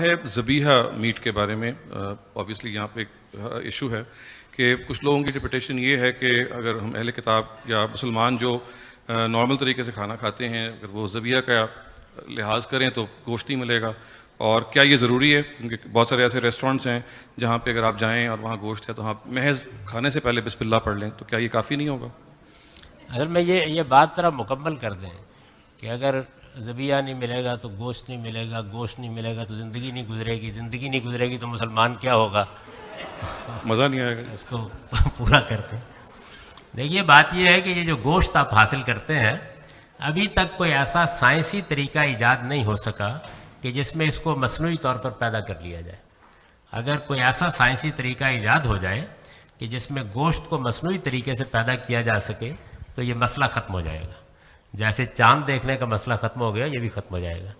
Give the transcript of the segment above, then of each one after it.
ہے ذبیحہ میٹ کے بارے میں. اوبیسلی یہاں پہ ایک ایشو ہے کہ کچھ لوگوں کی انٹرپریٹیشن یہ ہے کہ اگر ہم اہل کتاب یا مسلمان جو نارمل طریقے سے کھانا کھاتے ہیں اگر وہ ذبیحہ کا لحاظ کریں تو گوشت نہیں ملے گا. اور کیا یہ ضروری ہے؟ کیونکہ بہت سارے ایسے ریسٹورینٹس ہیں جہاں پہ اگر آپ جائیں اور وہاں گوشت ہے تو آپ محض کھانے سے پہلے بسم اللہ پڑھ لیں تو کیا یہ کافی نہیں ہوگا؟ اگر میں یہ بات ذرا مکمل کر دیں کہ اگر ذبیحہ نہیں ملے گا تو گوشت نہیں ملے گا، گوشت نہیں ملے گا تو زندگی نہیں گزرے گی، زندگی نہیں گزرے گی تو مسلمان کیا ہوگا؟ مزہ نہیں آئے گا. اس کو پورا کرتے ہیں. دیکھیے بات یہ ہے کہ یہ جو گوشت آپ حاصل کرتے ہیں ابھی تک کوئی ایسا سائنسی طریقہ ایجاد نہیں ہو سکا کہ جس میں اس کو مصنوعی طور پر پیدا کر لیا جائے. اگر کوئی ایسا سائنسی طریقہ ایجاد ہو جائے کہ جس میں گوشت کو مصنوعی طریقے سے پیدا کیا جا سکے تو یہ مسئلہ ختم ہو جائے گا. جیسے چاند دیکھنے کا مسئلہ ختم ہو گیا، یہ بھی ختم ہو جائے گا.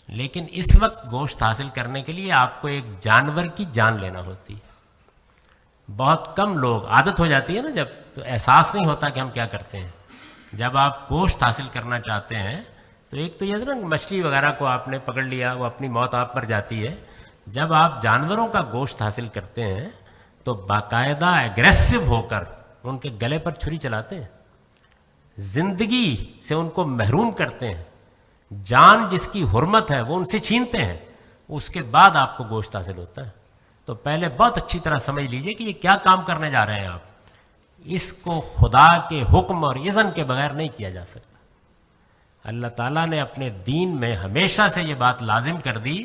لیکن اس وقت گوشت حاصل کرنے کے لیے آپ کو ایک جانور کی جان لینا ہوتی ہے. بہت کم لوگ، عادت ہو جاتی ہے نا جب، تو احساس نہیں ہوتا کہ ہم کیا کرتے ہیں. جب آپ گوشت حاصل کرنا چاہتے ہیں تو ایک تو یہ نا مچھلی وغیرہ کو آپ نے پکڑ لیا، وہ اپنی موت آپ پر جاتی ہے. جب آپ جانوروں کا گوشت حاصل کرتے ہیں تو باقاعدہ ایگریسو ہو کر ان کے گلے پر چھری چلاتے ہیں، زندگی سے ان کو محروم کرتے ہیں، جان جس کی حرمت ہے وہ ان سے چھینتے ہیں. اس کے بعد آپ کو گوشت حاصل ہوتا ہے. تو پہلے بہت اچھی طرح سمجھ لیجئے کہ یہ کیا کام کرنے جا رہے ہیں آپ. اس کو خدا کے حکم اور اذن کے بغیر نہیں کیا جا سکتا. اللہ تعالیٰ نے اپنے دین میں ہمیشہ سے یہ بات لازم کر دی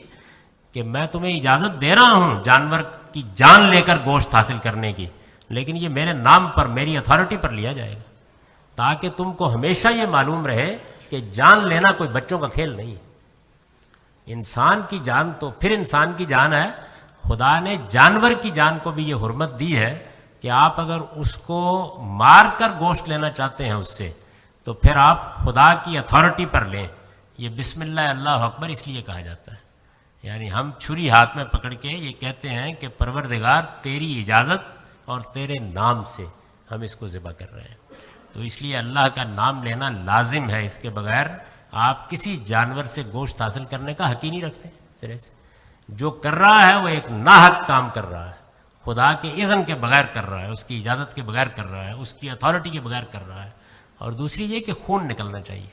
کہ میں تمہیں اجازت دے رہا ہوں جانور کی جان لے کر گوشت حاصل کرنے کی، لیکن یہ میرے نام پر، میری اتھارٹی پر لیا جائے گا، تاکہ تم کو ہمیشہ یہ معلوم رہے کہ جان لینا کوئی بچوں کا کھیل نہیں ہے. انسان کی جان تو پھر انسان کی جان ہے. خدا نے جانور کی جان کو بھی یہ حرمت دی ہے کہ آپ اگر اس کو مار کر گوشت لینا چاہتے ہیں اس سے تو پھر آپ خدا کی اتھارٹی پر لیں. یہ بسم اللہ اللہ اکبر اس لیے کہا جاتا ہے. یعنی ہم چھری ہاتھ میں پکڑ کے یہ کہتے ہیں کہ پروردگار تیری اجازت اور تیرے نام سے ہم اس کو ذبح کر رہے ہیں. تو اس لیے اللہ کا نام لینا لازم ہے. اس کے بغیر آپ کسی جانور سے گوشت حاصل کرنے کا حق ہی نہیں رکھتے. سرے سے جو کر رہا ہے وہ ایک ناحق کام کر رہا ہے، خدا کے اذن کے بغیر کر رہا ہے، اس کی اجازت کے بغیر کر رہا ہے، اس کی اتھارٹی کے بغیر کر رہا ہے. اور دوسری یہ کہ خون نکلنا چاہیے.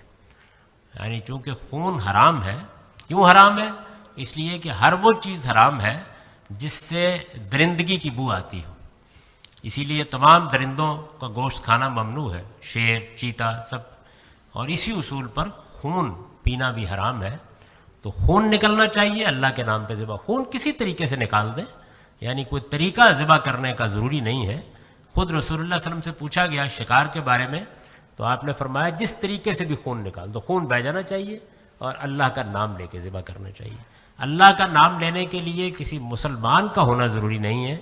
یعنی چونکہ خون حرام ہے. کیوں حرام ہے؟ اس لیے کہ ہر وہ چیز حرام ہے جس سے درندگی کی بو آتی ہو. اسی لیے تمام درندوں کا گوشت کھانا ممنوع ہے، شیر، چیتا سب. اور اسی اصول پر خون پینا بھی حرام ہے. تو خون نکلنا چاہیے اللہ کے نام پہ ذبح. خون کسی طریقے سے نکال دیں، یعنی کوئی طریقہ ذبح کرنے کا ضروری نہیں ہے. خود رسول اللہ صلی اللہ علیہ وسلم سے پوچھا گیا شکار کے بارے میں تو آپ نے فرمایا جس طریقے سے بھی خون نکال دو، خون بہہ جانا چاہیے اور اللہ کا نام لے کے ذبح کرنا چاہیے. اللہ کا نام لینے کے لیے کسی مسلمان کا ہونا ضروری نہیں ہے.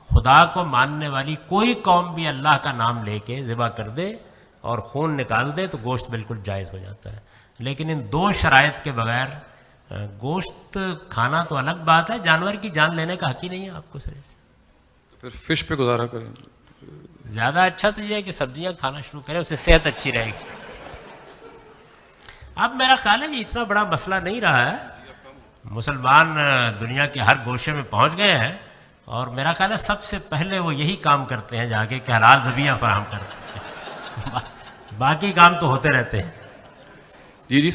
خدا کو ماننے والی کوئی قوم بھی اللہ کا نام لے کے ذبح کر دے اور خون نکال دے تو گوشت بالکل جائز ہو جاتا ہے. لیکن ان دو شرائط کے بغیر گوشت کھانا تو الگ بات ہے، جانور کی جان لینے کا حق ہی نہیں ہے آپ کو. سرے سے پھر فش پہ گزارا کریں. زیادہ اچھا تو یہ ہے کہ سبزیاں کھانا شروع کریں، اس سے صحت اچھی رہے گی. اب میرا خیال ہے یہ اتنا بڑا مسئلہ نہیں رہا ہے. مسلمان دنیا کے ہر گوشے میں پہنچ گئے ہیں اور میرا خیال ہے سب سے پہلے وہ یہی کام کرتے ہیں جا کے کہ حلال ذبیحہ فراہم کرتے ہیں. باقی کام تو ہوتے رہتے ہیں. جی